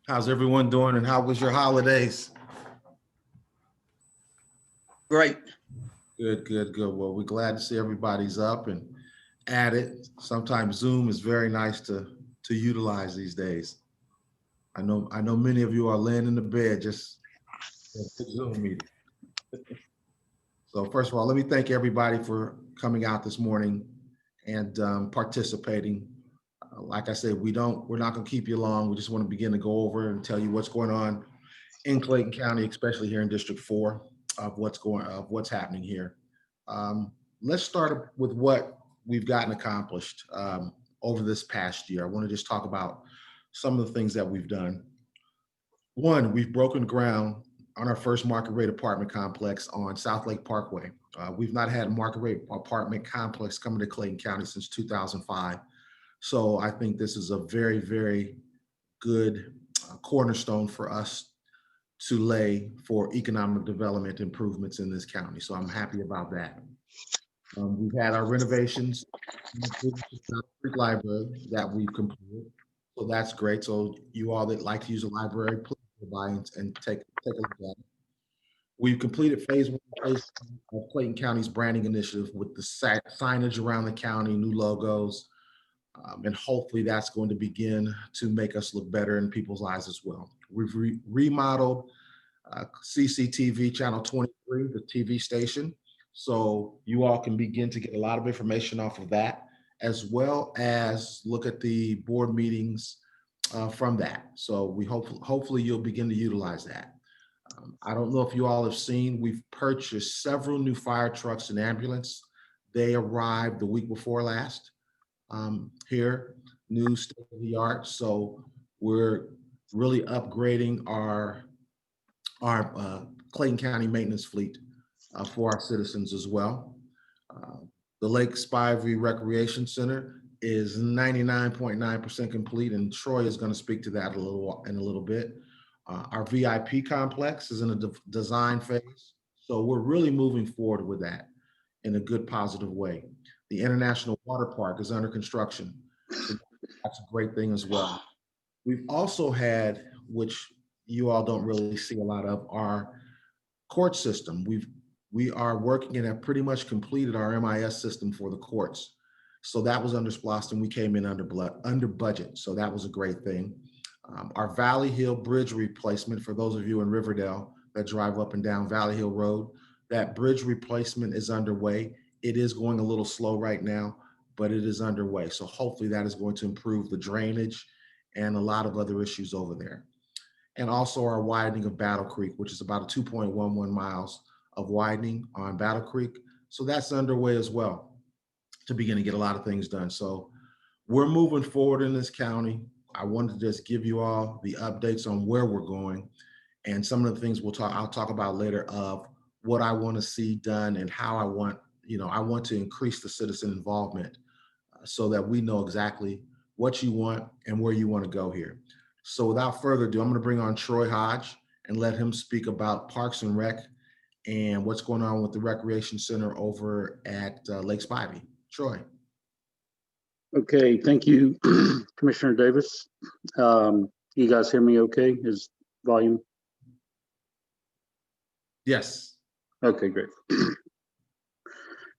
How's everyone doing and how was your holidays? Great. Good, good, good. Well, we're glad to see everybody's up and at it. Sometimes Zoom is very nice to utilize these days. I know many of you are laying in the bed just for a good Zoom meeting. So first of all, let me thank everybody for coming out this morning and participating. Like I said, we're not going to keep you long. We just want to begin to go over and tell you what's going on in Clayton County, especially here in District 4, of what's happening here. Let's start with what we've gotten accomplished over this past year. I want to just talk about some of the things that we've done. One, we've broken ground on our first market rate apartment complex on South Lake Parkway. We've not had a market rate apartment complex coming to Clayton County since 2005. So I think this is a very, very good cornerstone for us to lay for economic development improvements in this county. So I'm happy about that. We've had our renovations in the Creek Library that we've completed. So that's great. So you all that like to use a library, please go by and take a look at it. We've completed phase one of Clayton County's branding initiative with the signage around the county, new logos, and hopefully that's going to begin to make us look better in people's eyes as well. We've remodeled CCTV channel 23, the TV station. So you all can begin to get a lot of information off of that, as well as look at the board meetings from that. So we hopefully you'll begin to utilize that. I don't know if you all have seen, we've purchased several new fire trucks and ambulance. They arrived the week before last here, new state of the art. So we're really upgrading our Clayton County maintenance fleet for our citizens as well. The Lake Spivey Recreation Center is 99.9% complete, and Troy is going to speak to that in a little bit. Our VIP complex is in a design phase, so we're really moving forward with that in a good, positive way. The International Water Park is under construction, so that's a great thing as well. We've also had, which you all don't really see a lot of, our court system. We are working and have pretty much completed our MIS system for the courts. So that was under SPLOST and we came in under budget. So that was a great thing. Our Valley Hill Bridge replacement, for those of you in Riverdale that drive up and down Valley Hill Road, that bridge replacement is underway. It is going a little slow right now, but it is underway. So hopefully that is going to improve the drainage and a lot of other issues over there. And also our widening of Battle Creek, which is about a 2.11 miles of widening on Battle Creek. So that's underway as well to begin to get a lot of things done. So we're moving forward in this county. I wanted to just give you all the updates on where we're going and some of the things I'll talk about later of what I want to see done and how I want to increase the citizen involvement so that we know exactly what you want and where you want to go here. So without further ado, I'm going to bring on Troy Hodge and let him speak about Parks and Rec and what's going on with the Recreation Center over at Lake Spivey. Troy. Okay, thank you, Commissioner Davis. You guys hear me okay? Is volume? Yes. Okay, great.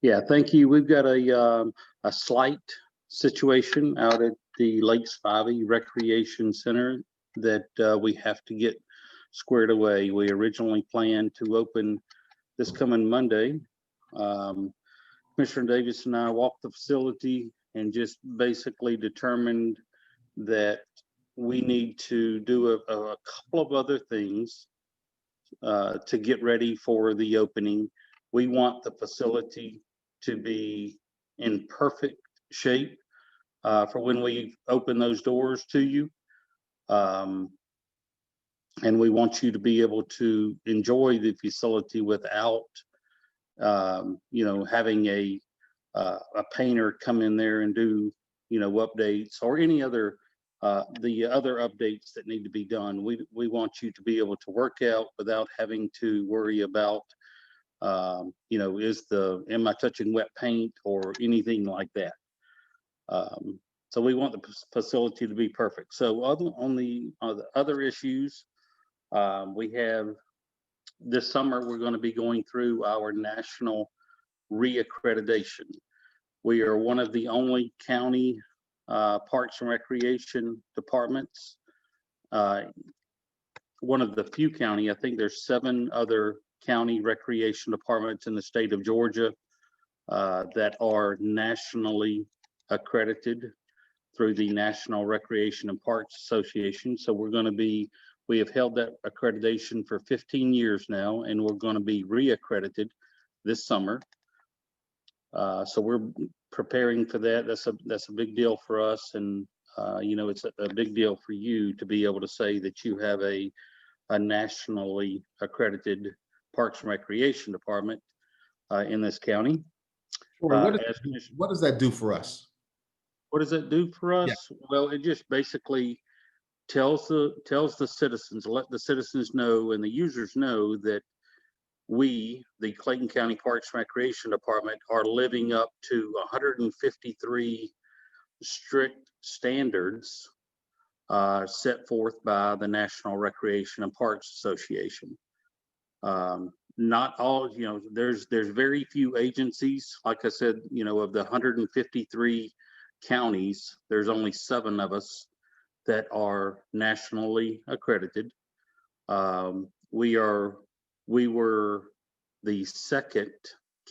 Yeah, thank you. We've got a slight situation out at the Lake Spivey Recreation Center that we have to get squared away. We originally planned to open this coming Monday. Commissioner Davis and I walked the facility and just basically determined that we need to do a couple of other things to get ready for the opening. We want the facility to be in perfect shape for when we open those doors to you. And we want you to be able to enjoy the facility without, having a painter come in there and do, updates or any other, the other updates that need to be done. We want you to be able to work out without having to worry about, am I touching wet paint or anything like that? So we want the facility to be perfect. So on the other issues, we have this summer, we're going to be going through our national reaccreditation. We are one of the only county parks and recreation departments. One of the few county, I think there's 7 other county recreation departments in the state of Georgia that are nationally accredited through the National Recreation and Parks Association. So we have held that accreditation for 15 years now, and we're going to be reaccredited this summer. So we're preparing for that. That's a big deal for us, and it's a big deal for you to be able to say that you have a nationally accredited Parks and Recreation Department in this county. What does that do for us? What does it do for us? Yeah. Well, it just basically tells the citizens, let the citizens know and the users know that we, the Clayton County Parks and Recreation Department, are living up to 153 strict standards set forth by the National Recreation and Parks Association. Not all, there's very few agencies. Like I said, of the 153 counties, there's only 7 of us that are nationally accredited. We were the 2nd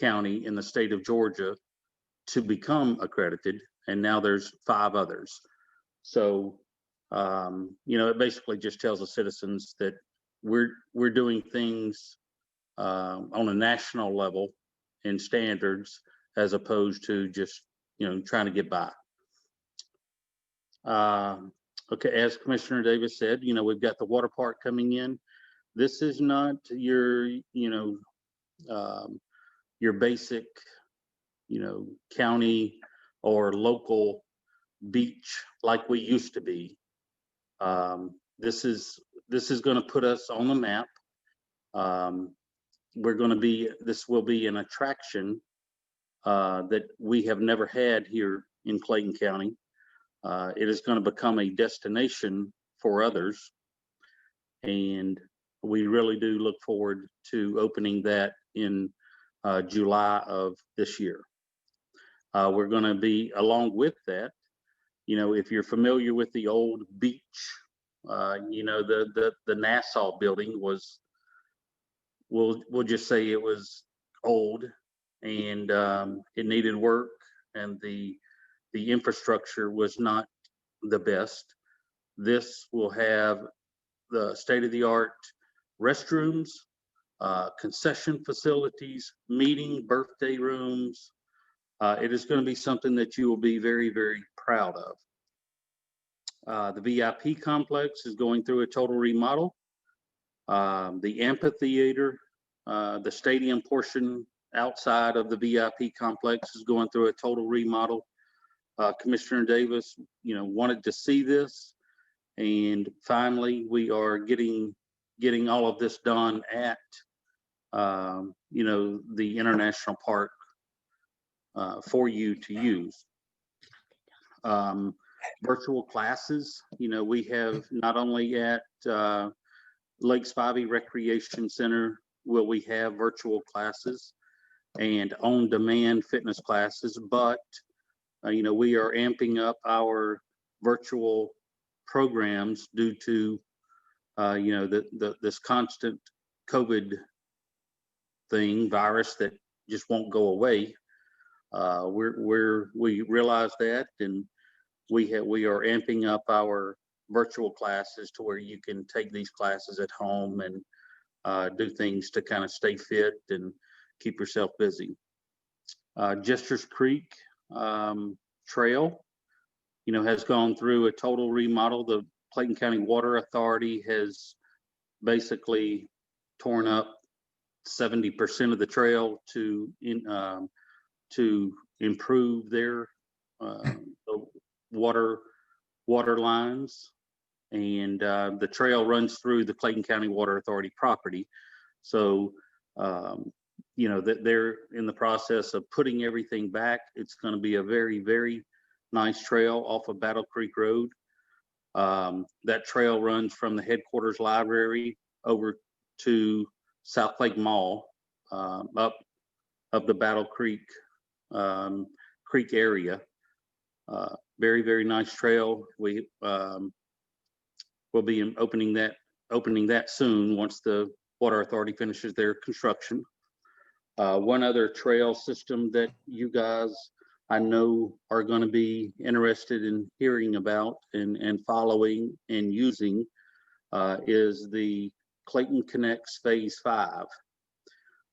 county in the state of Georgia to become accredited, and now there's 5 others. So, it basically just tells the citizens that we're doing things on a national level in standards, as opposed to just trying to get by. Okay, as Commissioner Davis said, we've got the water park coming in. This is not your basic county or local beach like we used to be. This is going to put us on the map. This will be an attraction that we have never had here in Clayton County. It is going to become a destination for others, and we really do look forward to opening that in July of this year. We're going to be, along with that, if you're familiar with the old beach, the Nassau building was, we'll just say it was old, and it needed work, and the infrastructure was not the best. This will have the state-of-the-art restrooms, concession facilities, meeting, birthday rooms. It is going to be something that you will be very, very proud of. The VIP complex is going through a total remodel. The amphitheater, the stadium portion outside of the VIP complex is going through a total remodel. Commissioner Davis, wanted to see this, and finally we are getting all of this done at, the International Park for you to use. Virtual classes, we have not only at Lakes 5e Recreation Center will we have virtual classes and on-demand fitness classes, but we are amping up our virtual programs due to this constant COVID virus that just won't go away. We realize that, and we are amping up our virtual classes to where you can take these classes at home and do things to kind of stay fit and keep yourself busy. Jester's Creek Trail, has gone through a total remodel. The Clayton County Water Authority has basically torn up 70% of the trail to improve their water lines, and the trail runs through the Clayton County Water Authority property. So that they're in the process of putting everything back. It's going to be a very, very nice trail off of Battle Creek Road. That trail runs from the headquarters library over to South Lake Mall, up the Battle Creek Creek area. Very, very nice trail. We will be opening that soon once the Water Authority finishes their construction. One other trail system that you guys, I know, are going to be interested in hearing about and following and using is the Clayton Connects Phase 5.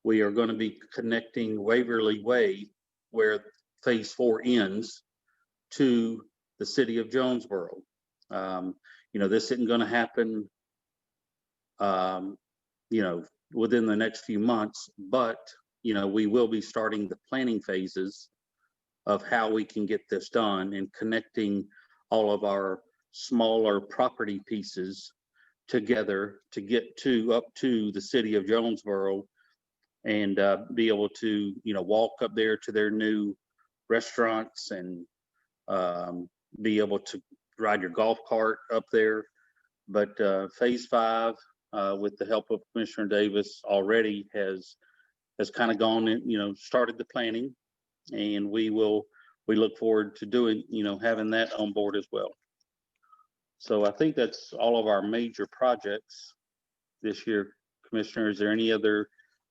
We are going to be connecting Waverly Way, where Phase 4 ends, to the city of Jonesboro. This isn't going to happen, within the next few months, but, we will be starting the planning phases of how we can get this done and connecting all of our smaller property pieces together to get up to the city of Jonesboro and be able to, walk up there to their new restaurants and be able to ride your golf cart up there. But Phase 5, with the help of Commissioner Davis, already has kind of gone and, started the planning, and we look forward to doing, having that on board as well. So I think that's all of our major projects this year. Commissioner, is there any other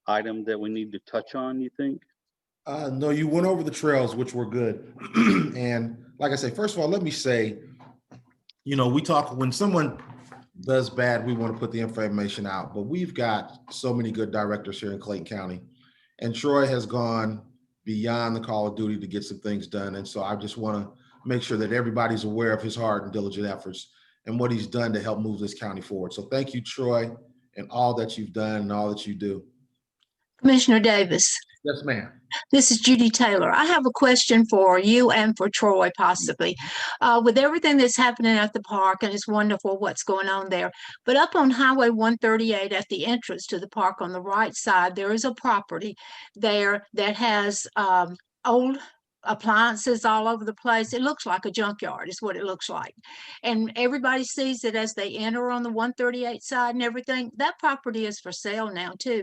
item that we need to touch on, you think? No, you went over the trails, which were good. And like I say, first of all, let me say, we talk, when someone does bad, we want to put the information out, but we've got so many good directors here in Clayton County, and Troy has gone beyond the call of duty to get some things done. And so I just want to make sure that everybody's aware of his hard and diligent efforts and what he's done to help move this county forward. So thank you, Troy, and all that you've done and all that you do. Commissioner Davis. Yes, ma'am. This is Judy Taylor. I have a question for you and for Troy, possibly. With everything that's happening at the park, and it's wonderful what's going on there, but up on Highway 138 at the entrance to the park on the right side, there is a property there that has old appliances all over the place. It looks like a junkyard is what it looks like. And everybody sees it as they enter on the 138 side and everything. That property is for sale now too.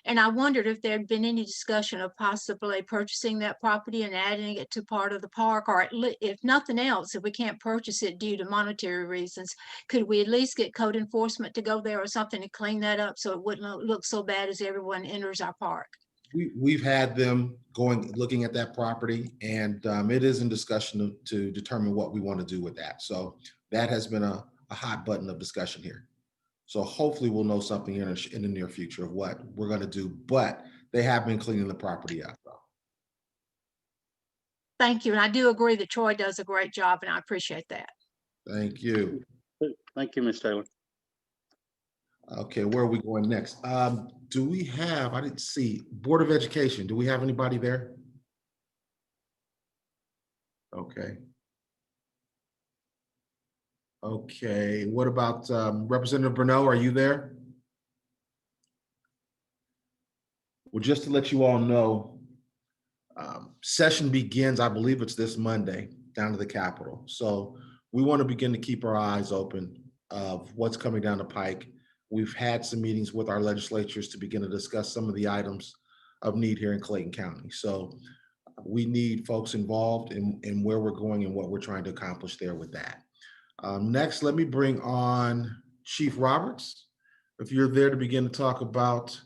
And I wondered if there had been any discussion of possibly purchasing that property and adding it to part of the park, or if nothing else, if we can't purchase it due to monetary reasons, could we at least get code enforcement to go there or something to clean that up so it wouldn't look so bad as everyone enters our park? We've had them looking at that property, and it is in discussion to determine what we want to do with that. So that has been a hot button of discussion here. So hopefully we'll know something in the near future of what we're going to do, but they have been cleaning the property up. Thank you. And I do agree that Troy does a great job, and I appreciate that. Thank you. Thank you, Ms. Taylor. Okay, where are we going next? Do we have, I didn't see, Board of Education. Do we have anybody there? Okay. Okay, what about Representative Brunel? Are you there? Well, just to let you all know, session begins, I believe it's this Monday, down to the Capitol. So we want to begin to keep our eyes open of what's coming down the pike. We've had some meetings with our legislatures to begin to discuss some of the items of need here in Clayton County. So we need folks involved in where we're going and what we're trying to accomplish there with that. Next, let me bring on Chief Roberts. If you're there to begin to talk about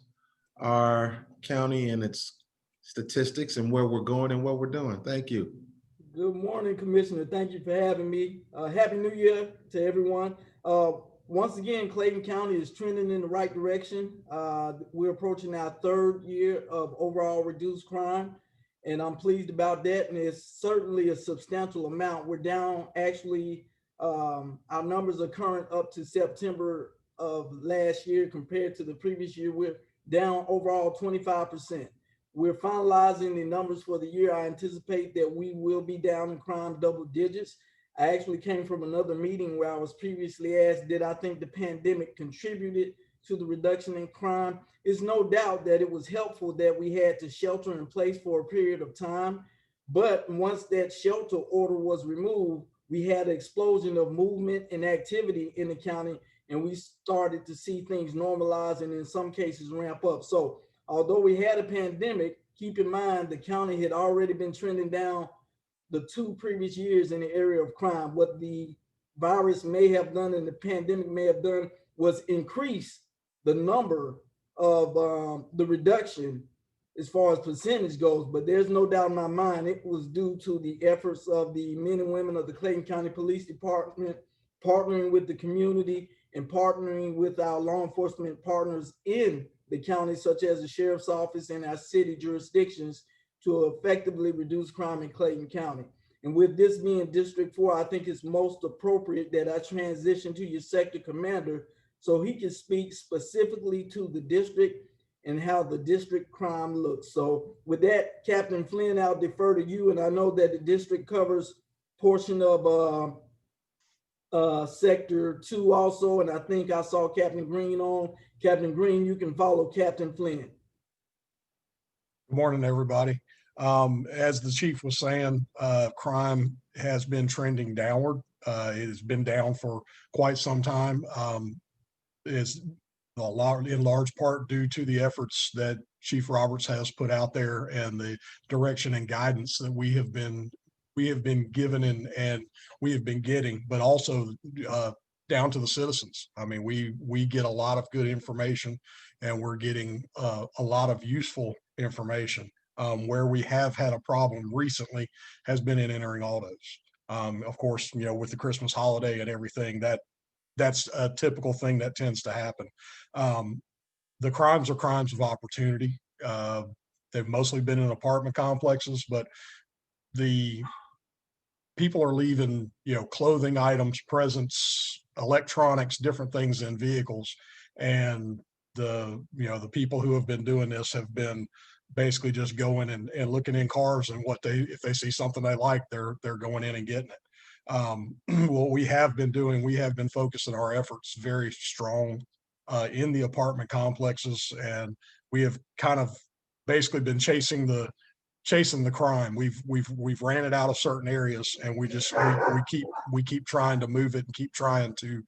our county and its statistics and where we're going and what we're doing. Thank you. Good morning, Commissioner. Thank you for having me. Happy New Year to everyone. Once again, Clayton County is trending in the right direction. We're approaching our third year of overall reduced crime, and I'm pleased about that. And it's certainly a substantial amount. We're down, actually, our numbers are current up to September of last year compared to the previous year. We're down overall 25%. We're finalizing the numbers for the year. I anticipate that we will be down in crime double digits. I actually came from another meeting where I was previously asked, did I think the pandemic contributed to the reduction in crime? It's no doubt that it was helpful that we had to shelter in place for a period of time. But once that shelter order was removed, we had an explosion of movement and activity in the county, and we started to see things normalize and in some cases ramp up. So although we had a pandemic, keep in mind the county had already been trending down the 2 previous years in the area of crime. What the virus may have done and the pandemic may have done was increase the number of the reduction as far as percentage goes, but there's no doubt in my mind it was due to the efforts of the men and women of the Clayton County Police Department, partnering with the community and partnering with our law enforcement partners in the county, such as the sheriff's office and our city jurisdictions, to effectively reduce crime in Clayton County. And with this being District 4, I think it's most appropriate that I transition to your sector commander so he can speak specifically to the district and how the district crime looks. So with that, Captain Flynn, I'll defer to you. And I know that the district covers portion of Sector 2 also. And I think I saw Captain Green on. Captain Green, you can follow Captain Flynn. Good morning, everybody. As the chief was saying, crime has been trending downward. It has been down for quite some time. It's in large part due to the efforts that Chief Roberts has put out there and the direction and guidance that we have been given and we have been getting, but also down to the citizens. I mean, we get a lot of good information, and we're getting a lot of useful information. Where we have had a problem recently has been in entering autos. Of course, with the Christmas holiday and everything, that's a typical thing that tends to happen. The crimes are crimes of opportunity. They've mostly been in apartment complexes, but the people are leaving, clothing items, presents, electronics, different things in vehicles. And the people who have been doing this have been basically just going and looking in cars, and if they see something they like, they're going in and getting it. What we have been doing, we have been focusing our efforts very strong in the apartment complexes, and we have kind of basically been chasing the crime. We've ran it out of certain areas, and we keep trying to move it and keep trying to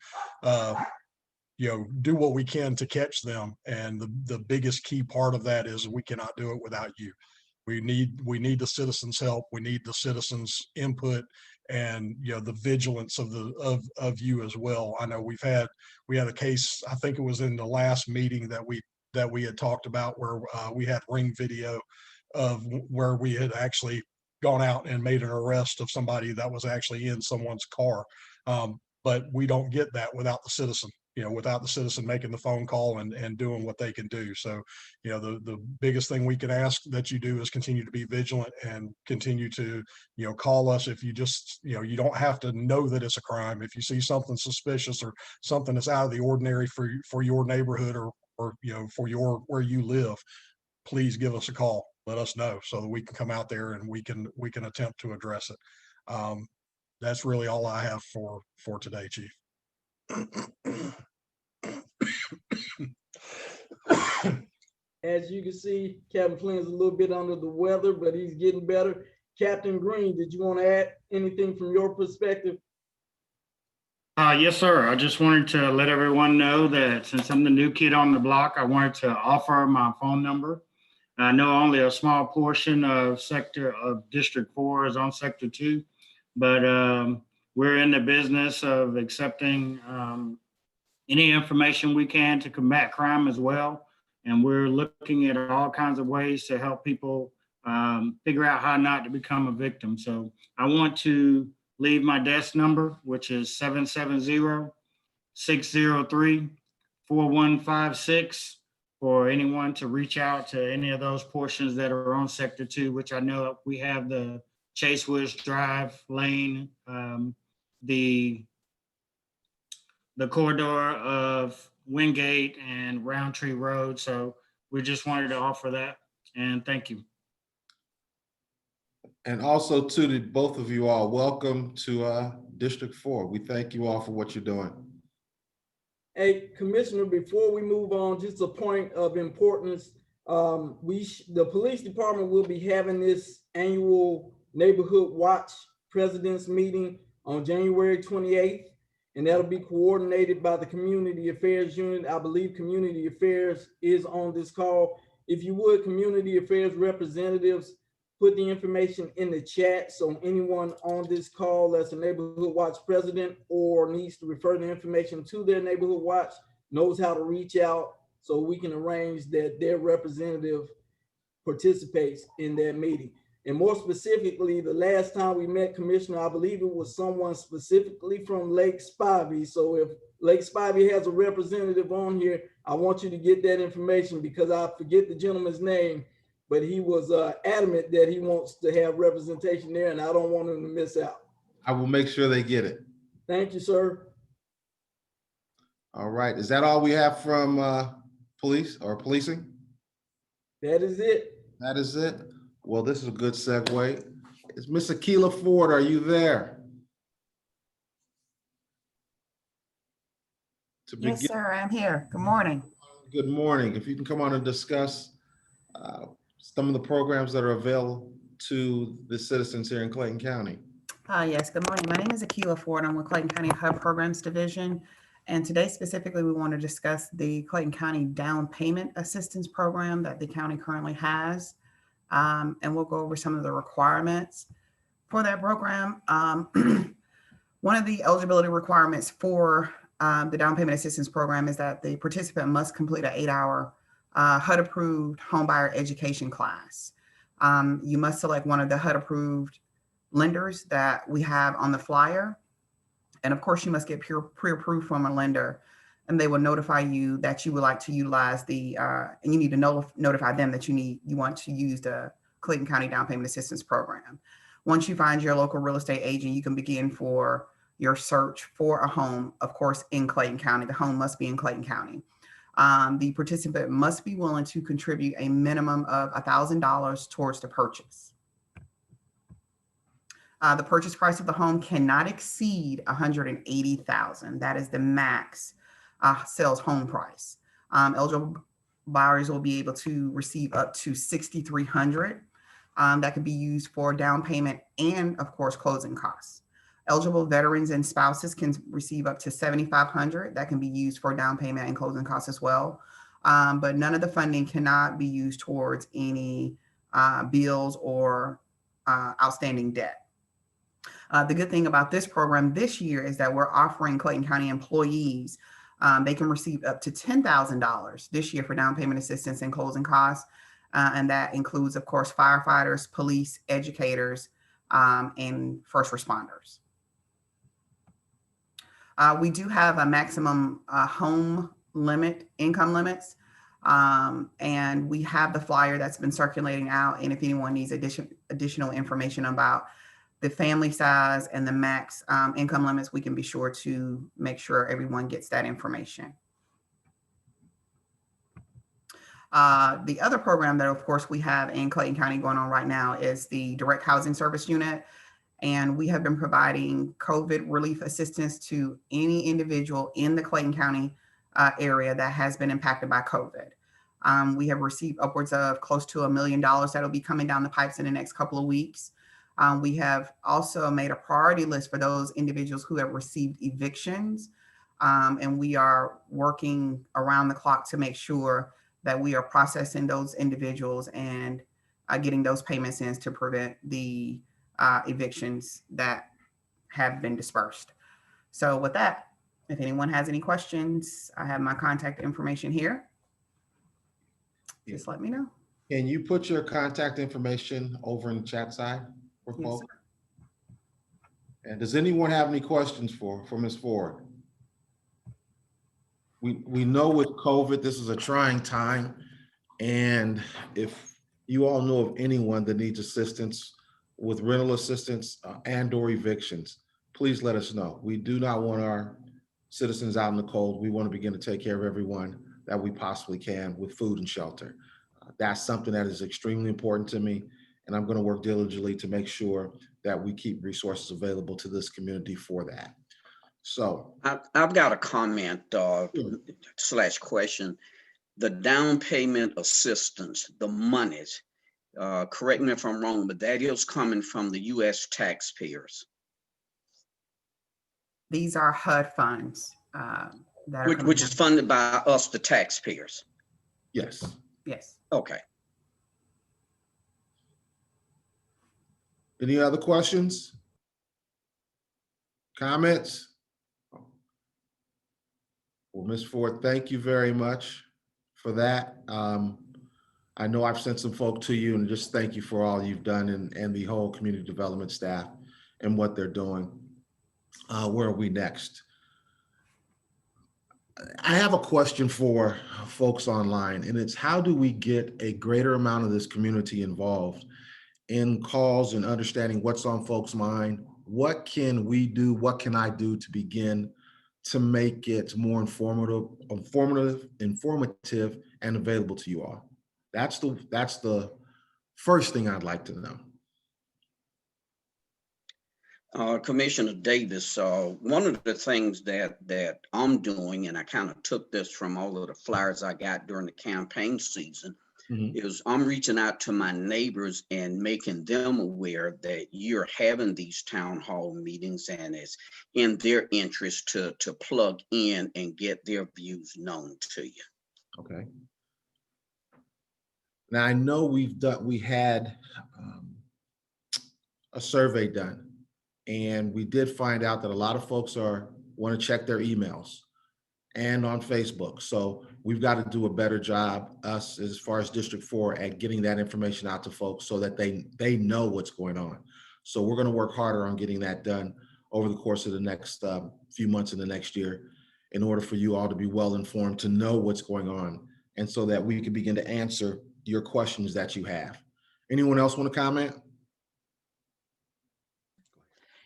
do what we can to catch them. And the biggest key part of that is we cannot do it without you. We need the citizens' help. We need the citizens' input, and the vigilance of you as well. I know we had a case, I think it was in the last meeting that we had talked about, where we had ring video of where we had actually gone out and made an arrest of somebody that was actually in someone's car. But we don't get that without the citizen. Without the citizen making the phone call and doing what they can do. So, the biggest thing we can ask that you do is continue to be vigilant and continue to, call us. If you just, you don't have to know that it's a crime. If you see something suspicious or something that's out of the ordinary for your neighborhood or for where you live, please give us a call. Let us know so that we can come out there and we can attempt to address it. That's really all I have for today, Chief. As you can see, Captain Flynn's a little bit under the weather, but he's getting better. Captain Green, did you want to add anything from your perspective? Yes, sir. I just wanted to let everyone know that since I'm the new kid on the block, I wanted to offer my phone number. I know only a small portion of District 4 is on Sector 2, but we're in the business of accepting any information we can to combat crime as well. And we're looking at all kinds of ways to help people figure out how not to become a victim. So I want to leave my desk number, which is 770-603-4156, for anyone to reach out to any of those portions that are on Sector 2, which I know we have the Chase Woods Drive lane, the corridor of Wingate and Roundtree Road. So we just wanted to offer that, and thank you. And also to both of you all, welcome to District 4. We thank you all for what you're doing. Hey, Commissioner, before we move on, just a point of importance. The police department will be having this annual Neighborhood Watch President's Meeting on January 28th, and that'll be coordinated by the Community Affairs Unit. I believe Community Affairs is on this call. If you would, Community Affairs representatives, put the information in the chat so anyone on this call that's a Neighborhood Watch president or needs to refer the information to their Neighborhood Watch knows how to reach out so we can arrange that their representative participates in that meeting. And more specifically, the last time we met, Commissioner, I believe it was someone specifically from Lake Spivey. So if Lake Spivey has a representative on here, I want you to get that information because I forget the gentleman's name, but he was adamant that he wants to have representation there, and I don't want him to miss out. I will make sure they get it. Thank you, sir. All right. Is that all we have from police or policing? That is it. That is it. Well, this is a good segue. It's Miss Akila Ford. Are you there? Yes, sir, I'm here. Good morning. Good morning. If you can come on and discuss some of the programs that are available to the citizens here in Clayton County. Yes, good morning. My name is Akila Ford. I'm with Clayton County Hub Programs Division. And today specifically, we want to discuss the Clayton County Down Payment Assistance Program that the county currently has. And we'll go over some of the requirements for that program. One of the eligibility requirements for the Down Payment Assistance Program is that the participant must complete an 8-hour HUD-approved homebuyer education class. You must select one of the HUD-approved lenders that we have on the flyer. And of course, you must get pre-approved from a lender, and they will notify you that you would like to utilize the, and you need to notify them that you want to use the Clayton County Down Payment Assistance Program. Once you find your local real estate agent, you can begin for your search for a home, of course, in Clayton County. The home must be in Clayton County. The participant must be willing to contribute a minimum of $1,000 towards the purchase. The purchase price of the home cannot exceed $180,000. That is the max sales home price. Eligible buyers will be able to receive up to $6,300. That could be used for down payment and, of course, closing costs. Eligible veterans and spouses can receive up to $7,500. That can be used for down payment and closing costs as well. But none of the funding cannot be used towards any bills or outstanding debt. The good thing about this program this year is that we're offering Clayton County employees, they can receive up to $10,000 this year for down payment assistance and closing costs. And that includes, of course, firefighters, police, educators, and first responders. We do have a maximum home limit, income limits. And we have the flyer that's been circulating out. And if anyone needs additional information about the family size and the max income limits, we can be sure to make sure everyone gets that information. The other program that, of course, we have in Clayton County going on right now is the Direct Housing Service Unit. And we have been providing COVID relief assistance to any individual in the Clayton County area that has been impacted by COVID. We have received upwards of close to $1 million that'll be coming down the pipes in the next couple of weeks. We have also made a priority list for those individuals who have received evictions. And we are working around the clock to make sure that we are processing those individuals and getting those payments in to prevent the evictions that have been dispersed. So with that, if anyone has any questions, I have my contact information here. Just let me know. Can you put your contact information over in the chat side for Yes, folks? sir. And does anyone have any questions for Ms. Ford? We know with COVID, this is a trying time. And if you all know of anyone that needs assistance with rental assistance and or evictions, please let us know. We do not want our citizens out in the cold. We want to begin to take care of everyone that we possibly can with food and shelter. That's something that is extremely important to me. And I'm going to work diligently to make sure that we keep resources available to this community for that. So I've got a comment / question. The down payment assistance, the monies, correct me if I'm wrong, but that is coming from the US taxpayers, These are HUD funds that are coming which is out. funded by us, the taxpayers. Yes. Yes. Okay. Any other questions? Comments? Well, Ms. Ford, thank you very much for that. I know I've sent some folk to you, and just thank you for all you've done and the whole community development staff and what they're doing. Where are we next? I have a question for folks online, and it's how do we get a greater amount of this community involved in calls and understanding what's on folks' mind? What can we do? What can I do to begin to make it more informative, and available to you all? That's the first thing I'd like to know. Commissioner Davis, one of the things that I'm doing, and I kind of took this from all of the flyers I got during the campaign season, is I'm reaching out to my neighbors and making them aware that you're having these town hall meetings, and it's in their interest to plug in and get their views known to you. Okay. Now I know we had a survey done, and we did find out that a lot of folks want to check their emails and on Facebook. So we've got to do a better job, us as far as District 4, at getting that information out to folks so that they know what's going on. So we're going to work harder on getting that done over the course of the next few months in the next year, in order for you all to be well informed, to know what's going on, and so that we can begin to answer your questions that you have. Anyone else want to comment?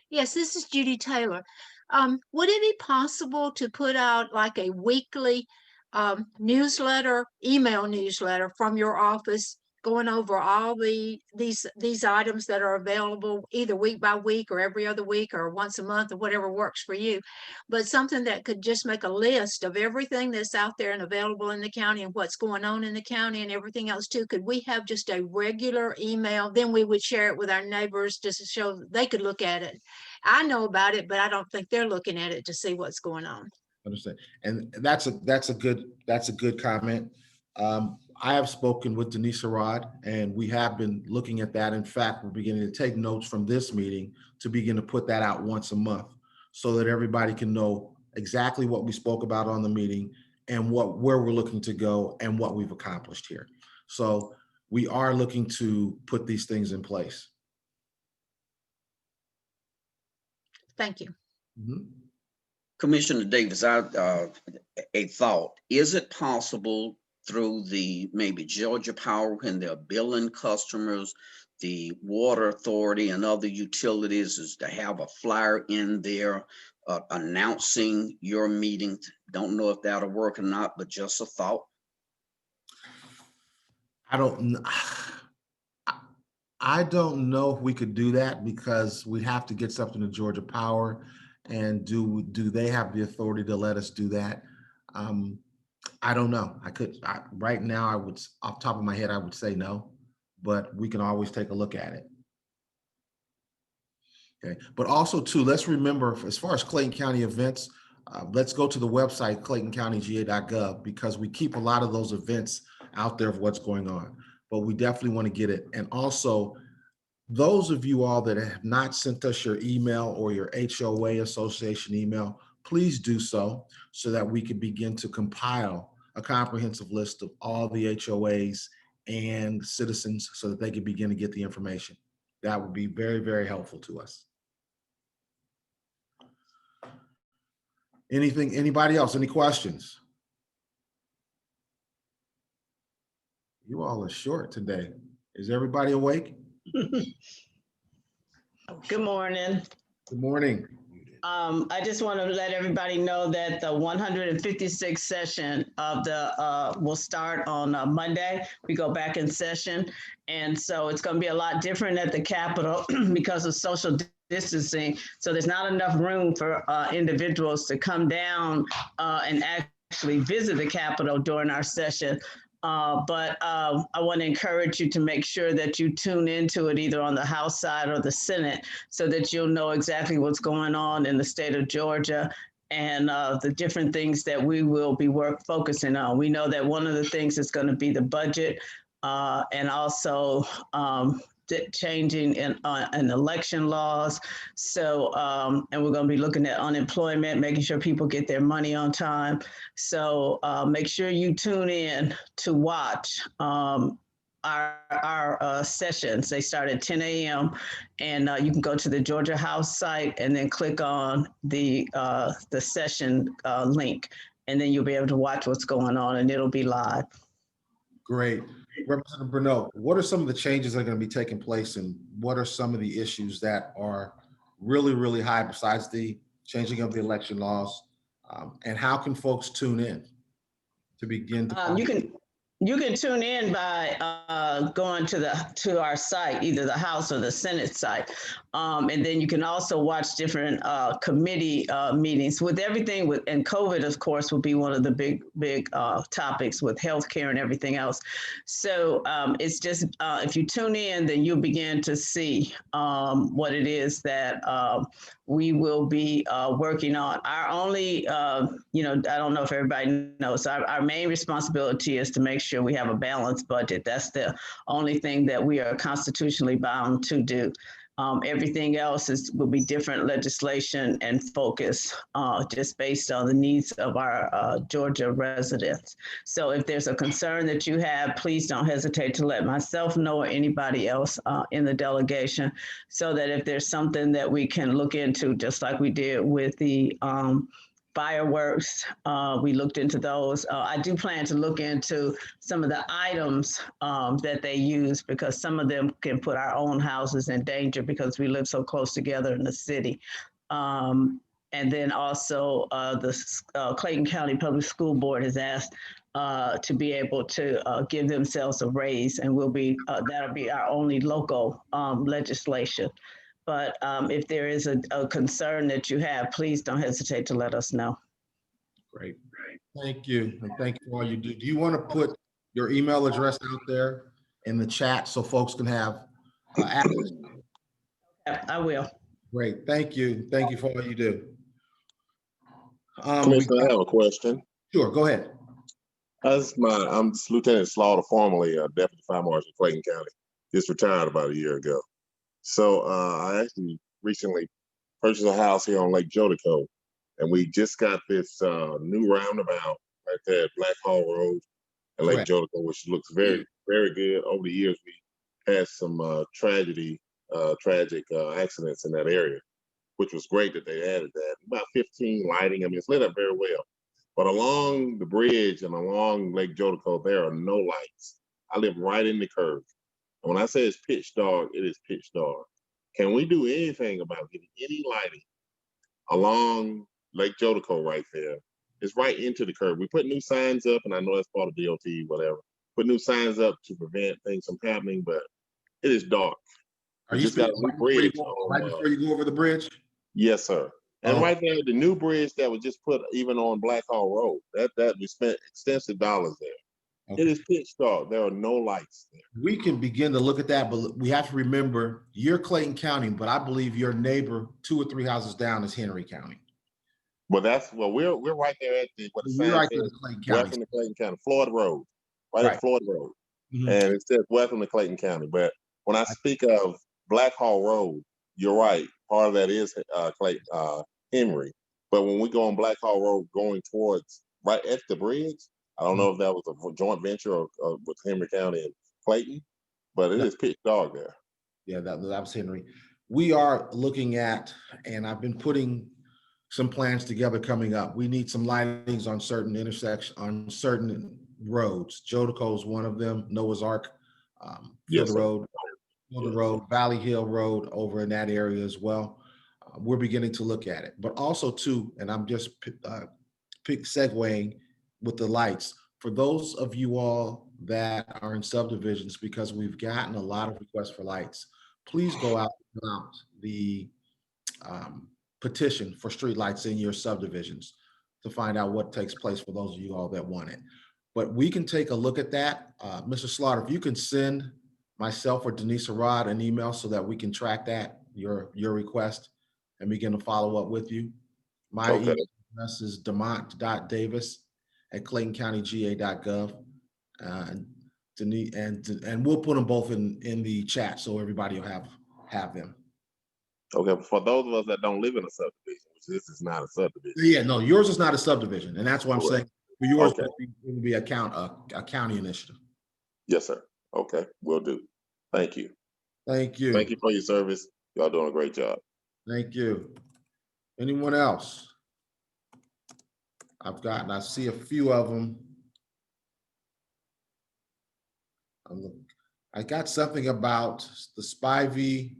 Yes, this is Judy Taylor. Would it be possible to put out like a weekly newsletter, email newsletter from your office, going over all these items that are available either week by week or every other week or once a month or whatever works for you, but something that could just make a list of everything that's out there and available in the county and what's going on in the county and everything else too? Could we have just a regular email? Then we would share it with our neighbors just to show they could look at it. I know about it, but I don't think they're looking at it to see what's going on. Understand. And that's a good comment. I have spoken with Denise Arad, and we have been looking at that. In fact, we're beginning to take notes from this meeting to begin to put that out once a month, so that everybody can know exactly what we spoke about on the meeting and where we're looking to go and what we've accomplished here. So we are looking to put these things in place. Thank you. Mm-hmm. Commissioner Davis, a thought. Is it possible through the maybe Georgia Power, when they're billing customers, the water authority and other utilities, is to have a flyer in there announcing your meeting? Don't know if that'll work or not, but just a thought. I don't know if we could do that, because we'd have to get something to Georgia Power, and do they have the authority to let us do that? I don't know. Right now, I would, off the top of my head, I would say no, but we can always take a look at it. Okay, but also too, let's remember, as far as Clayton County events, let's go to the website, claytoncountyga.gov, because we keep a lot of those events out there of what's going on, but we definitely want to get it. And also, those of you all that have not sent us your email or your HOA association email, please do so that we can begin to compile a comprehensive list of all the HOAs and citizens, so that they can begin to get the information. That would be very, very helpful to us. Anybody else? Any questions? You all are short today. Is everybody awake? Good morning. Good morning. I just want to let everybody know that the 156th session of the will start on Monday. We go back in session, and so it's going to be a lot different at the Capitol because of social distancing. So there's not enough room for individuals to come down and actually visit the Capitol during our session. But I want to encourage you to make sure that you tune into it either on the House side or the Senate so that you'll know exactly what's going on in the state of Georgia and the different things that we will be focusing on. We know that one of the things is going to be the budget and also changing in election laws. So, and we're going to be looking at unemployment, making sure people get their money on time. So make sure you tune in to watch our sessions. They start at 10 a.m. and you can go to the Georgia House site and then click on the session link, and then you'll be able to watch what's going on, and it'll be live. Great. Representative Bruneau, what are some of the changes that are going to be taking place, and what are some of the issues that are really, really high besides the changing of the election laws? And how can folks tune in to begin to You can tune in by going to our site, either the House or the Senate site. And then you can also watch different committee meetings with everything and COVID, of course, will be one of the big topics with healthcare and everything else. So it's just, if you tune in, then you'll begin to see what it is that we will be working on. Our only, I don't know if everybody knows, our main responsibility is to make sure we have a balanced budget. That's the only thing that we are constitutionally bound to do. Everything else will be different legislation and focus just based on the needs of our Georgia residents. So if there's a concern that you have, please don't hesitate to let myself know or anybody else in the delegation, so that if there's something that we can look into, just like we did with the fireworks, we looked into those. I do plan to look into some of the items that they use, because some of them can put our own houses in danger because we live so close together in the city. And then also the Clayton County Public School Board has asked to be able to give themselves a raise, and that'll be our only local legislation. But if there is a concern that you have, please don't hesitate to let us know. Great. Thank you. And thank you for all you do. Do you want to put your email address out there in the chat so folks can have access? I will. Great. Thank you. Thank you for all you do. Commissioner, I have a question. Sure. Go ahead. I'm Lieutenant Slaughter, formerly Deputy Fire Marshal of Clayton County. Just retired about a year ago. So I actually recently purchased a house here on Lake Jodico, and we just got this new roundabout right there at Black Hall Road and Lake Jodico, which looks very, very good. Over the years, we had some tragic accidents in that area, which was great that they added that. About 15 lighting. I mean, it's lit up very well. But along the bridge and along Lake Jodico, there are no lights. I live right in the curve. When I say it's pitch dark, it is pitch dark. Can we do anything about getting any lighting along Lake Jodico right there? It's right into the curb. We put new signs up, and I know that's part of DOT, whatever. Put new signs up to prevent things from happening, but it is dark. Are you speaking right before you go over the bridge? Yes, sir. And right there, the new bridge that was just put even on Black Hall Road, that we spent extensive dollars there. Okay. It is pitch dark. There are no lights there. We can begin to look at that, but we have to remember you're Clayton County, but I believe your neighbor 2 or 3 houses down is Henry County. Well, we're right there at the welcome to Clayton County, Floyd Road, right at Floyd Road, and it says welcome to Clayton County. But when I speak of Black Hall Road, you're right. Part of that is Henry. But when we go on Black Hall Road, going towards right at the bridge. I don't know if that was a joint venture or with Henry County and Clayton, but it is pitch dark there. Yeah, that was Henry. We are looking at, and I've been putting some plans together coming up. We need some lightings on certain intersections, on certain roads. Jodico is one of them. Noah's Ark, Field Road, Valley Hill Road over in that area as well. We're beginning to look at it, but also too, and I'm just segueing with the lights. For those of you all that are in subdivisions, because we've gotten a lot of requests for lights, please go out and fill out the petition for street lights in your subdivisions to find out what takes place for those of you all that want it. but we can take a look at that. Mr. Slaughter, if you can send myself or Denise Arad an email so that we can track that, your request, and begin to follow up with you. My Okay. email address is demont.davis@claytoncountyga.gov. And Denise, and we'll put them both in the chat so everybody will have them. Okay, for those of us that don't live in a subdivision, which this is not a subdivision. Yeah, no, yours is not a subdivision, and that's what I'm Correct. saying. For yours, Okay. it would be a county initiative. Yes, sir. Okay, will do. Thank you. Thank you. Thank you for your service. Y'all doing a great job. Thank you. Anyone else? I see a few of them. I got something about the Spivey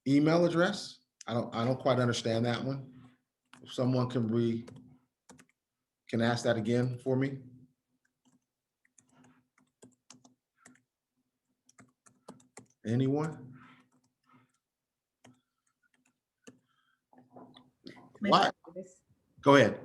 email address. I don't quite understand that one. If someone can ask that again for me. Anyone? What? Go ahead.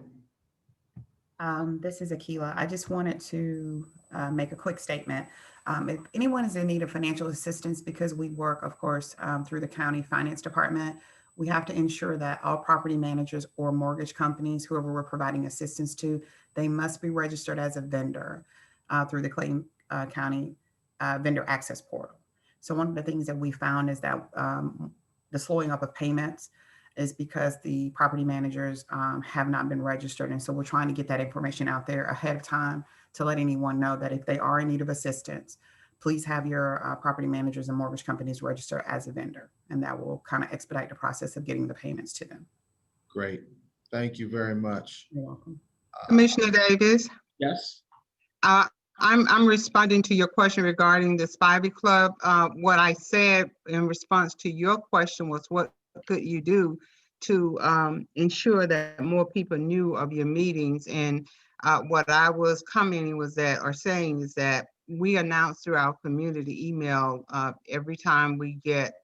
This is Akila. I just wanted to make a quick statement. If anyone is in need of financial assistance, because we work, of course, through the county finance department, we have to ensure that all property managers or mortgage companies, whoever we're providing assistance to, they must be registered as a vendor through the Clayton County Vendor Access Portal. So one of the things that we found is that the slowing up of payments is because the property managers have not been registered. And so we're trying to get that information out there ahead of time to let anyone know that if they are in need of assistance, please have your property managers and mortgage companies register as a vendor. And that will kind of expedite the process of getting the payments to them. Great. Thank you very much. You're welcome. Commissioner Davis, Yes. I'm responding to your question regarding the Spivey Club. What I said in response to your question was, what could you do to ensure that more people knew of your meetings? And what I was commenting was that, or saying is that we announce through our community email every time we get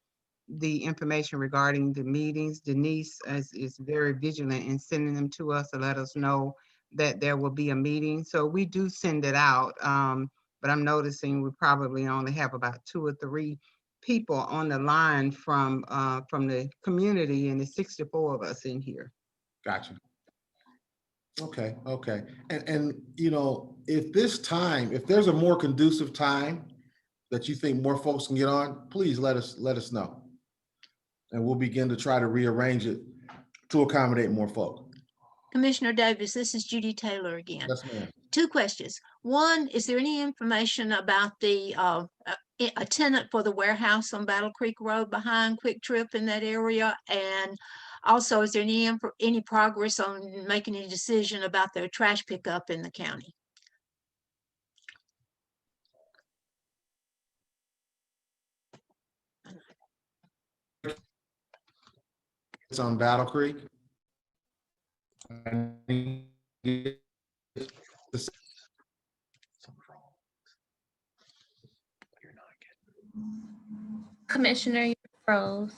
the information regarding the meetings. Denise is very vigilant in sending them to us to let us know that there will be a meeting. So we do send it out, but I'm noticing we probably only have about 2 or 3 people on the line from the community, and there's 64 of us in here. Gotcha. Okay. And you know, if there's a more conducive time that you think more folks can get on, please let us know. And we'll begin to try to rearrange it to accommodate more folk. Commissioner Davis, this is Judy Taylor again. Yes, ma'am. 2 questions. One, is there any information about the a tenant for the warehouse on Battle Creek Road behind Quick Trip in that area? And also, is there any progress on making a decision about their trash pickup in the county? It's on Battle Creek. Commissioner, you froze.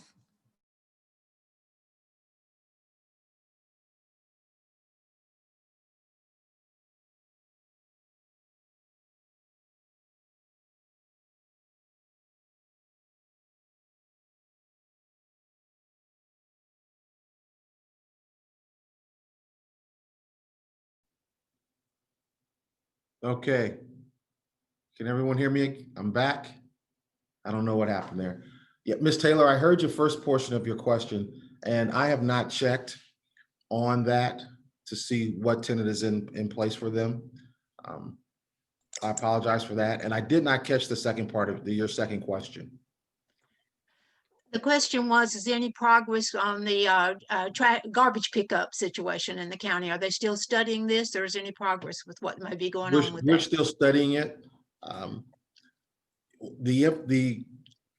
Okay. Can everyone hear me? I'm back. I don't know what happened there. Yeah, Ms. Taylor, I heard your first portion of your question, and I have not checked on that to see what tenant is in place for them. I apologize for that. And I did not catch the second part of your second question. The question was, is there any progress on the garbage pickup situation in the county? Are they still studying this, or is there any progress with what might be going on with We're that? still studying it.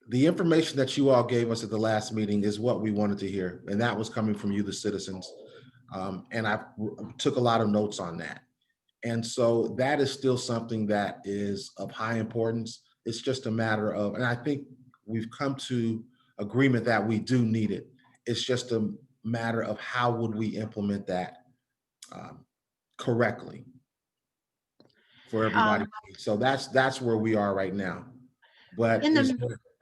The information that you all gave us at the last meeting is what we wanted to hear, and that was coming from you, the citizens. And I took a lot of notes on that. And so that is still something that is of high importance. It's just a matter of, and I think we've come to agreement that we do need it. It's just a matter of how would we implement that correctly. for everybody. So that's where we are right now. But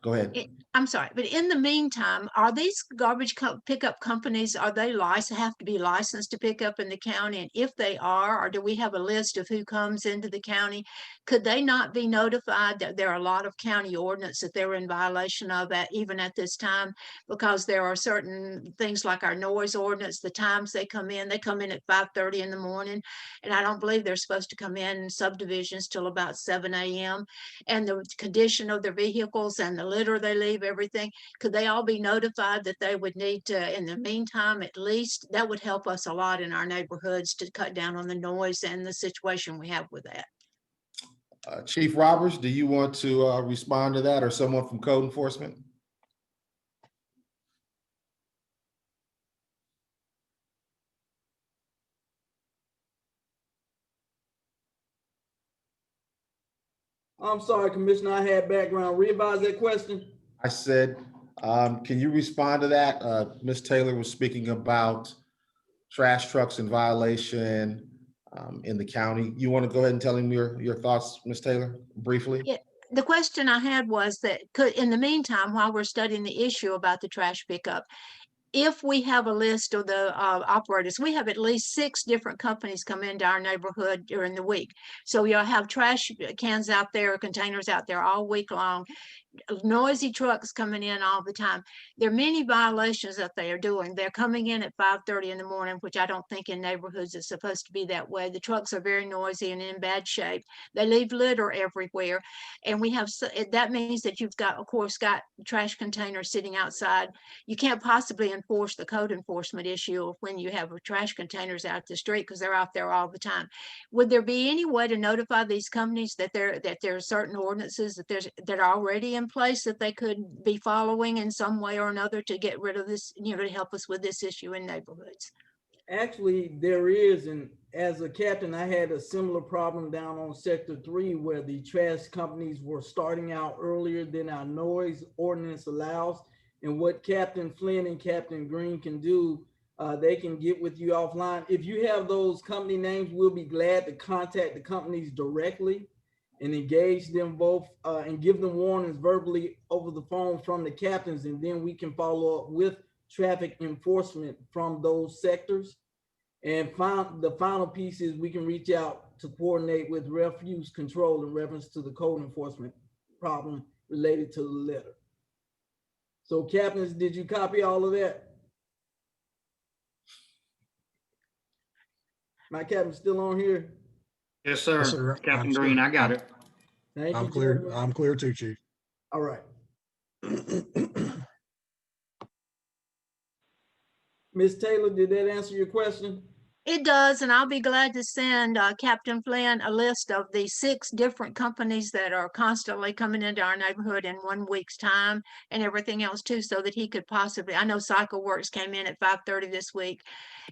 go ahead. I'm sorry, but in the meantime, are these garbage pickup companies, are they licensed, have to be licensed to pick up in the county? And if they are, or do we have a list of who comes into the county? Could they not be notified that there are a lot of county ordinance that they're in violation of even at this time? Because there are certain things like our noise ordinance, the times they come in at 5:30 in the morning. And I don't believe they're supposed to come in subdivisions till about 7 a.m. And the condition of their vehicles and the litter they leave, everything, could they all be notified that they would need to, in the meantime, at least? That would help us a lot in our neighborhoods to cut down on the noise and the situation we have with that. Chief Roberts, do you want to respond to that, or someone from code enforcement? I'm sorry, Commissioner, I had background. Revise that question. I said, can you respond to that? Ms. Taylor was speaking about trash trucks in violation in the county. You want to go ahead and tell him your thoughts, Ms. Taylor, briefly? Yeah, the question I had was that in the meantime, while we're studying the issue about the trash pickup, if we have a list of the operators, we have at least 6 different companies come into our neighborhood during the week. So you'll have trash cans out there, containers out there all week long. Noisy trucks coming in all the time. There are many violations that they are doing. They're coming in at 5:30 in the morning, which I don't think in neighborhoods is supposed to be that way. The trucks are very noisy and in bad shape. They leave litter everywhere. And we have, that means that you've got, of course, got trash containers sitting outside. You can't possibly enforce the code enforcement issue of when you have trash containers out the street because they're out there all the time. Would there be any way to notify these companies that there are certain ordinances that are already in place that they could be following in some way or another to get rid of this, to help us with this issue in neighborhoods? Actually, there is, and as a captain, I had a similar problem down on Sector 3 where the trash companies were starting out earlier than our noise ordinance allows. And what Captain Flynn and Captain Green can do, they can get with you offline. If you have those company names, we'll be glad to contact the companies directly and engage them both and give them warnings verbally over the phone from the captains, and then we can follow up with traffic enforcement from those sectors. And the final piece is we can reach out to coordinate with refuse control in reference to the code enforcement problem related to the litter. So captains, did you copy all of that? My captain's still on here? Yes, sir. Yes, sir. Captain Green, I got it. Thank I'm you, clear. gentlemen. I'm clear too, Chief. All right. Ms. Taylor, did that answer your question? It does, and I'll be glad to send Captain Flynn a list of the 6 different companies that are constantly coming into our neighborhood in 1 week's time and everything else too, so that he could possibly, I know Cycle Works came in at 5:30 this week.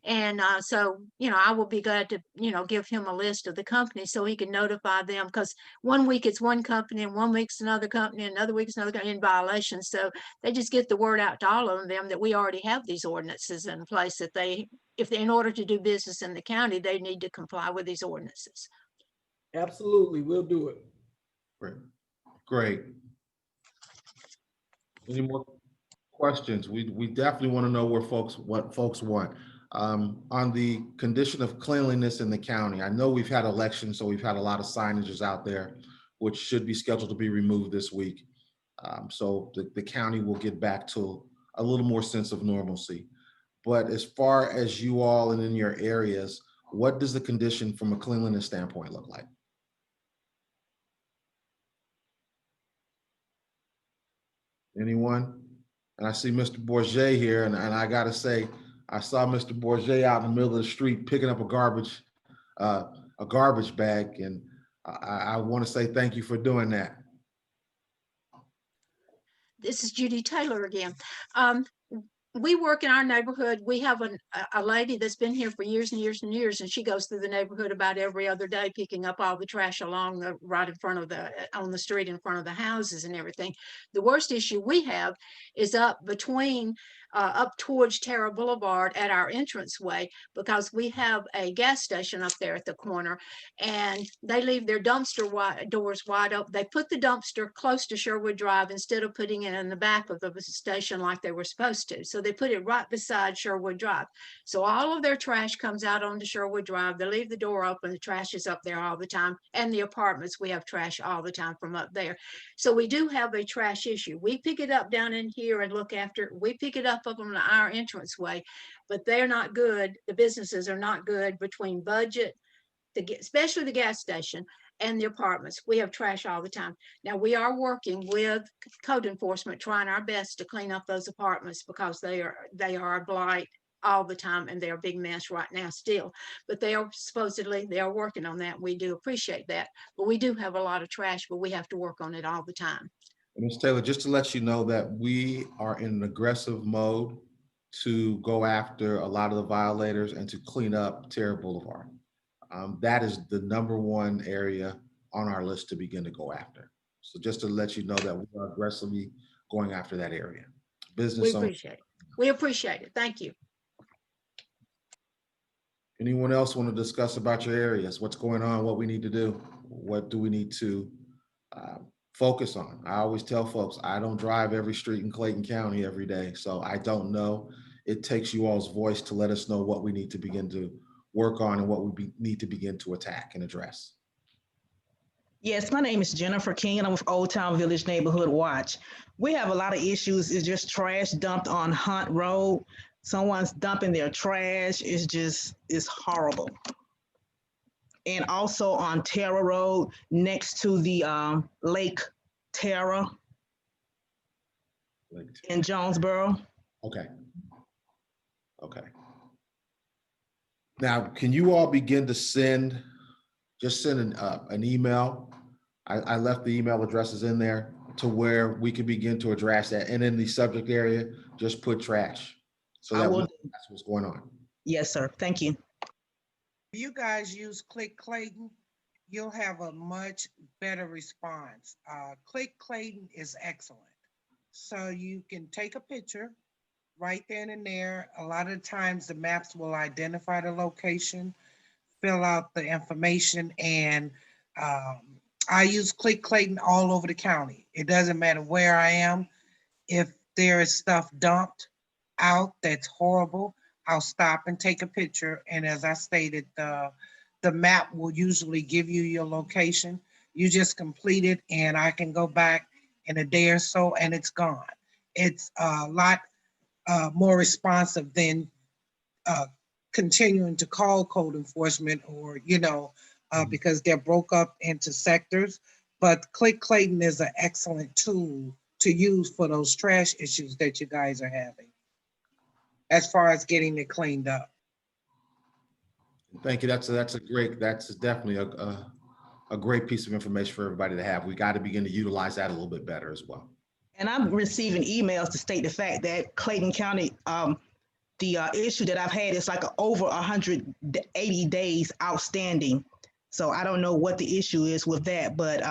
And so, I will be glad to, give him a list of the companies so he can notify them, because 1 week it's one company and 1 week's another company, another week's another company in violation. So they just get the word out to all of them that we already have these ordinances in place that in order to do business in the county, they need to comply with these ordinances. Absolutely, we'll do it. Great. Any more questions? We definitely want to know what folks want. On the condition of cleanliness in the county, I know we've had elections, so we've had a lot of signages out there, which should be scheduled to be removed this week. So the county will get back to a little more sense of normalcy. But as far as you all and in your areas, what does the condition from a cleanliness standpoint look like? Anyone? And I see Mr. Bourget here, and I gotta say, I saw Mr. Bourget out in the middle of the street picking up a garbage bag, and I want to say thank you for doing that. This is Judy Taylor again. We work in our neighborhood. We have a lady that's been here for years and years and years, and she goes through the neighborhood about every other day, picking up all the trash along right in front of on the street in front of the houses and everything. The worst issue we have is up between up towards Terra Boulevard at our entranceway, because we have a gas station up there at the corner, and they leave their doors wide open. They put the dumpster close to Sherwood Drive instead of putting it in the back of the station like they were supposed to. So they put it right beside Sherwood Drive. So all of their trash comes out onto Sherwood Drive. They leave the door open. The trash is up there all the time. And the apartments, we have trash all the time from up there. So we do have a trash issue. We pick it up down in here and look after it. We pick it up on our entranceway, but they're not good. The businesses are not good between budget, especially the gas station, and the apartments. We have trash all the time. Now, we are working with code enforcement, trying our best to clean up those apartments, because they are a blight all the time, and they're a big mess right now still. But they are working on that. We do appreciate that. But we do have a lot of trash, but we have to work on it all the time. Ms. Taylor, just to let you know that we are in an aggressive mode to go after a lot of the violators and to clean up Terra Boulevard. That is the #1 area on our list to begin to go after. So just to let you know that we are aggressively going after that area. Business We appreciate it. We appreciate it. Thank you. Anyone else want to discuss about your areas? What's going on? What we need to do? What do we need to focus on? I always tell folks, I don't drive every street in Clayton County every day, so I don't know. It takes you all's voice to let us know what we need to begin to work on and what we need to begin to attack and address. Yes, my name is Jennifer King, and I'm with Old Town Village Neighborhood Watch. We have a lot of issues. It's just trash dumped on Hunt Road. Someone's dumping their trash. It's horrible. And also on Terra Road, next to the Lake Terra in Jonesboro. Okay. Okay. Now, can you all begin to send an email? I left the email addresses in there to where we can begin to address that. And in the subject area, just put trash. So that that's what's going on. Yes, sir. Thank you. If you guys use Click Clayton, you'll have a much better response. Click Clayton is excellent. So you can take a picture right then and there. A lot of times the maps will identify the location, fill out the information, and I use Click Clayton all over the county. It doesn't matter where I am. If there is stuff dumped out that's horrible, I'll stop and take a picture. And as I stated, the map will usually give you your location. You just complete it, and I can go back in a day or so and it's gone. It's a lot more responsive than continuing to call code enforcement or, because they're broke up into sectors. But Click Clayton is an excellent tool to use for those trash issues that you guys are having, as far as getting it cleaned up. Thank you. That's definitely a great piece of information for everybody to have. We got to begin to utilize that a little bit better as well. And I'm receiving emails to state the fact that Clayton County, the issue that I've had is like over 180 days outstanding. So I don't know what the issue is with that, but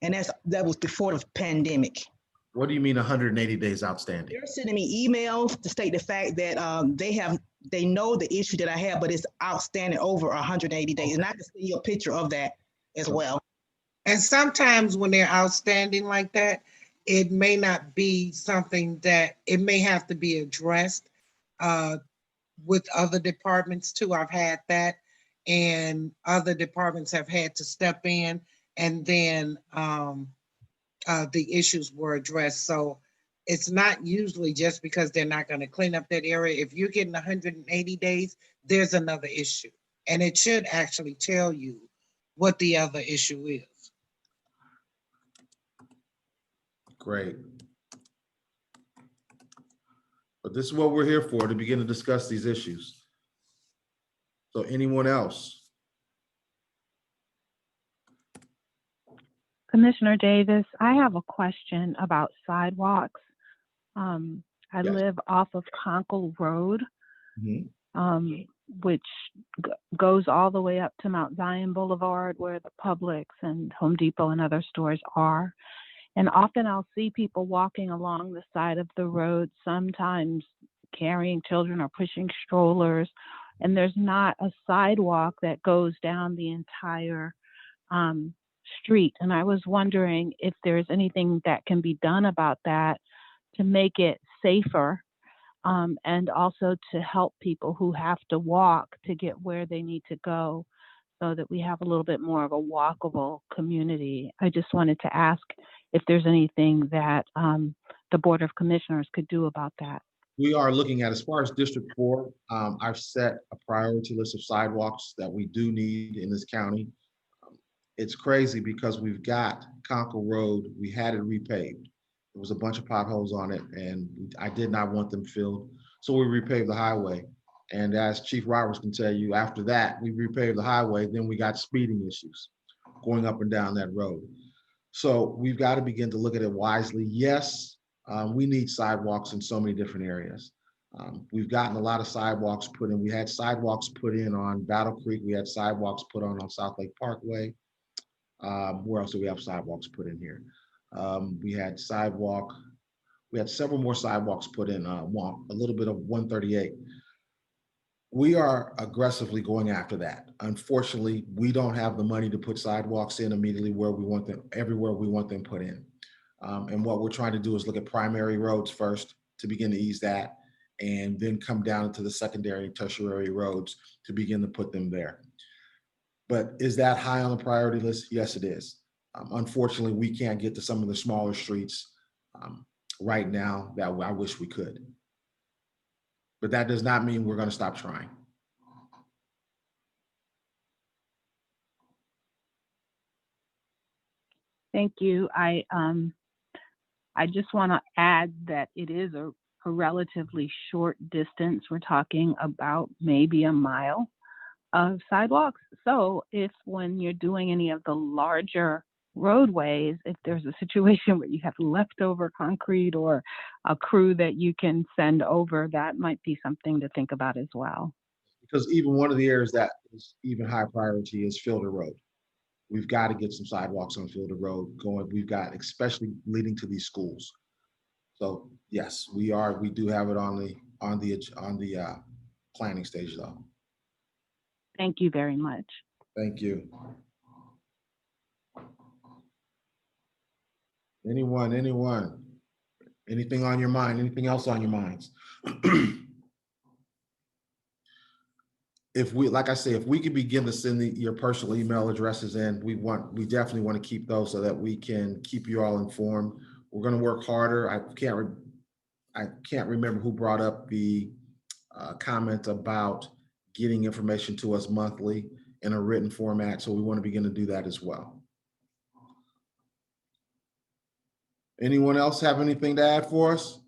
and that was before the pandemic. What do you mean 180 days outstanding? They're sending me emails to state the fact that they know the issue that I have, but it's outstanding over 180 days. And I can send you a picture of that as well. And sometimes when they're outstanding like that, it may not be something that it may have to be addressed with other departments too. I've had that, and other departments have had to step in, and then the issues were addressed. So it's not usually just because they're not going to clean up that area. If you're getting 180 days, there's another issue, and it should actually tell you what the other issue is. Great. But this is what we're here for, to begin to discuss these issues. So anyone else? Commissioner Davis, I have a question about sidewalks. I live off of Conkle Road, which goes all the way up to Mount Zion Boulevard, where the Publix and Home Depot and other stores are. And often I'll see people walking along the side of the road, sometimes carrying children or pushing strollers, and there's not a sidewalk that goes down the entire street. And I was wondering if there's anything that can be done about that to make it safer, and also to help people who have to walk to get where they need to go, so that we have a little bit more of a walkable community. I just wanted to ask if there's anything that the Board of Commissioners could do about that. We are looking at, as far as District 4, I've set a priority list of sidewalks that we do need in this county. It's crazy because we've got Conkle Road, we had it repaved. There was a bunch of potholes on it, and I did not want them filled. So we repaved the highway. And as Chief Roberts can tell you, after that, we repaved the highway, then we got speeding issues going up and down that road. So we've got to begin to look at it wisely. Yes, we need sidewalks in so many different areas. We've gotten a lot of sidewalks put in. We had sidewalks put in on Battle Creek. We had sidewalks put on South Lake Parkway. Where else do we have sidewalks put in here? We had several more sidewalks put in, a little bit of 138. We are aggressively going after that. Unfortunately, we don't have the money to put sidewalks in immediately where we want them, everywhere we want them put in. And what we're trying to do is look at primary roads first to begin to ease that, and then come down into the secondary and tertiary roads to begin to put them there. But is that high on the priority list? Yes, it is. Unfortunately, we can't get to some of the smaller streets right now that I wish we could. But that does not mean we're going to stop trying. Thank you. I just want to add that it is a relatively short distance. We're talking about maybe a mile of sidewalks. So if when you're doing any of the larger roadways, if there's a situation where you have leftover concrete or a crew that you can send over, that might be something to think about as well. Because even one of the areas that is even high priority is Fielder Road. We've got to get some sidewalks on Fielder Road going. We've got, especially leading to these schools. So yes, we do have it on the planning stage though. Thank you very much. Thank you. Anyone, anything on your mind, anything else on your minds? If we, like I say, if we could begin to send your personal email addresses in, we definitely want to keep those so that we can keep you all informed. We're going to work harder. I can't remember who brought up the comment about getting information to us monthly in a written format. So we want to begin to do that as well. Anyone else have anything to add for us?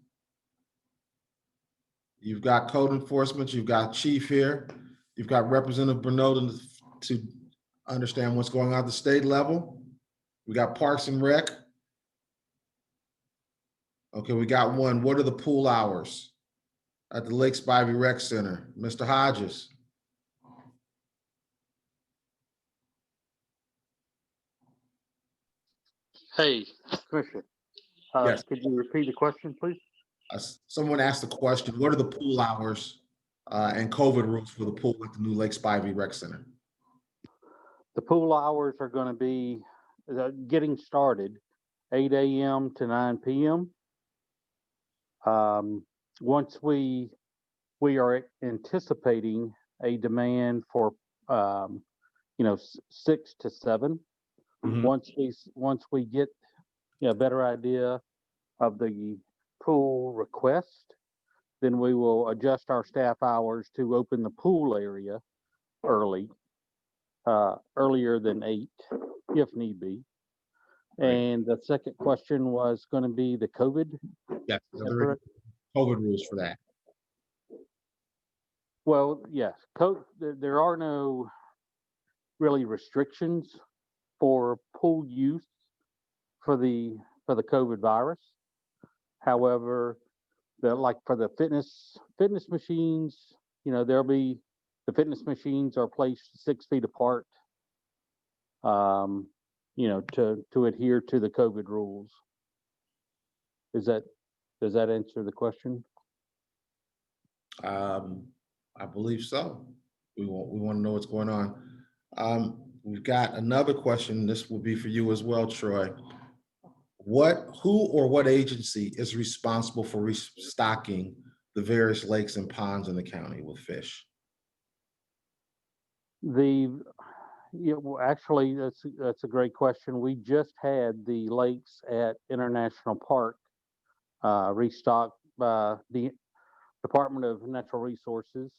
You've got code enforcement, you've got Chief here, you've got Representative Bernot to understand what's going on at the state level. We got Parks and Rec. Okay, we got one. What are the pool hours at the Lake Spivey Rec Center? Mr. Hodges. Hey, Commissioner, Yes. could you repeat the question, please? Someone asked the question, what are the pool hours and COVID rules for the pool at the new Lake Spivey Rec Center? The pool hours are going to be getting started 8 a.m. to 9 p.m. Once we are anticipating a demand for 6 to 7. Mm-hmm. Once we get a better idea of the pool request, then we will adjust our staff hours to open the pool area earlier than 8 if need be. Right. And the second question was going to be the COVID. Yes, COVID rules for that. Well, yes, there are no really restrictions for pool use for the COVID virus. However, for the fitness machines, the fitness machines are placed 6 feet apart, to adhere to the COVID rules. Does that answer the question? I believe so. We want to know what's going on. We've got another question. This will be for you as well, Troy. Who or what agency is responsible for restocking the various lakes and ponds in the county with fish? Actually, that's a great question. We just had the lakes at International Park restocked by the Department of Natural Resources.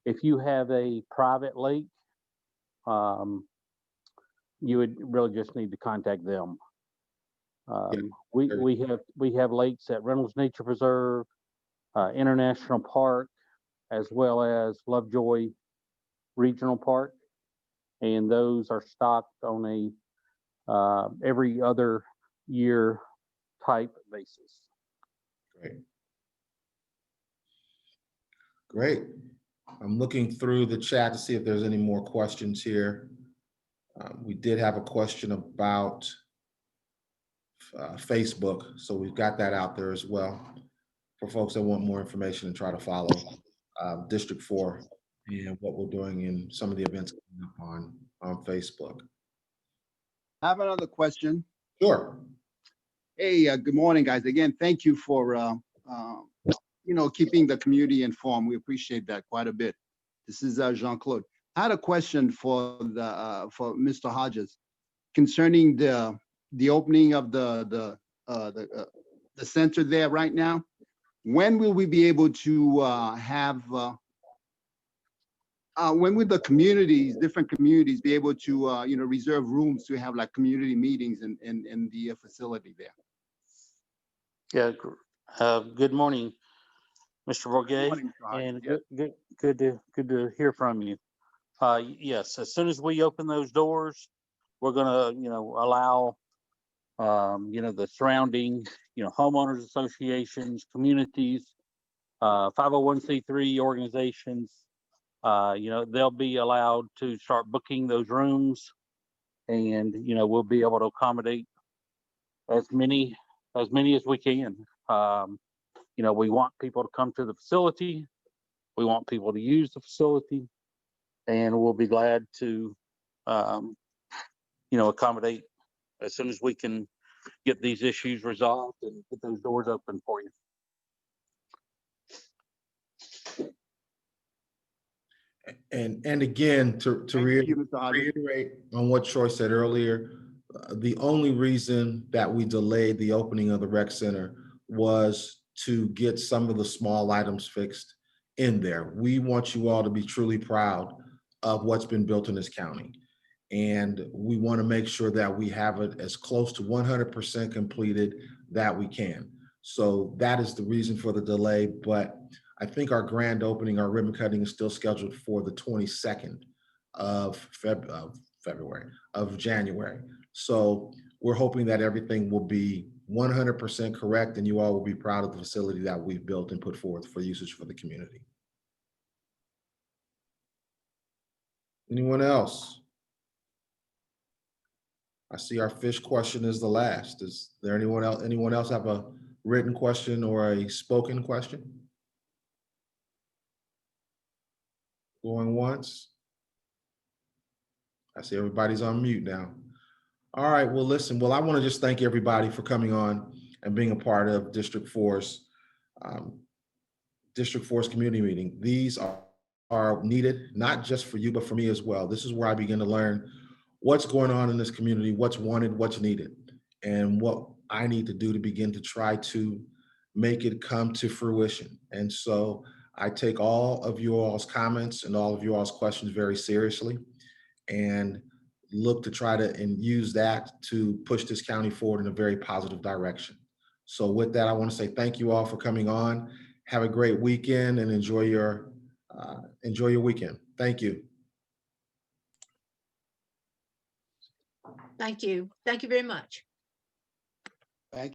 If you have a private lake, you would really just need to contact them. We have lakes at Reynolds Nature Preserve, International Park, as well as Lovejoy Regional Park, and those are stocked on a every other year type basis. Great. I'm looking through the chat to see if there's any more questions here. We did have a question about Facebook, so we've got that out there as well for folks that want more information and try to follow District 4 and what we're doing in some of the events coming up on Facebook. I have another question. Sure. Hey, good morning, guys. Again, thank you for keeping the community informed. We appreciate that quite a bit. This is Jean-Claude. I had a question for Mr. Hodges concerning the opening of the center there right now. When will we be able to have? When will the communities, different communities, be able to reserve rooms to have like community meetings in the facility there? Yeah. Good morning, Mr. Bourget, and good to hear from you. Yes, as soon as we open those doors, we're gonna allow the surrounding homeowners associations, communities, 501c3 organizations. They'll be allowed to start booking those rooms, and we'll be able to accommodate as many as we can. We want people to come to the facility. We want people to use the facility, and we'll be glad to, accommodate as soon as we can get these issues resolved and get those doors open for you. And again, to reiterate on what Troy said earlier, the only reason that we delayed the opening of the rec center was to get some of the small items fixed in there. We want you all to be truly proud of what's been built in this county. And we want to make sure that we have it as close to 100% completed that we can. So that is the reason for the delay. But I think our grand opening, our ribbon cutting, is still scheduled for the 22nd of January. So we're hoping that everything will be 100% correct, and you all will be proud of the facility that we've built and put forth for usage for the community. Anyone else? I see our fish question is the last. Is there anyone else have a written question or a spoken question? Going once. I see everybody's on mute now. All right, well, listen, I want to just thank everybody for coming on and being a part of District 4's community meeting. These are needed, not just for you, but for me as well. This is where I begin to learn what's going on in this community, what's wanted, what's needed, and what I need to do to begin to try to make it come to fruition. And so I take all of you all's comments and all of you all's questions very seriously, and look to try to use that to push this county forward in a very positive direction. So with that, I want to say thank you all for coming on. Have a great weekend and enjoy your weekend. Thank you. Thank you. Thank you very much.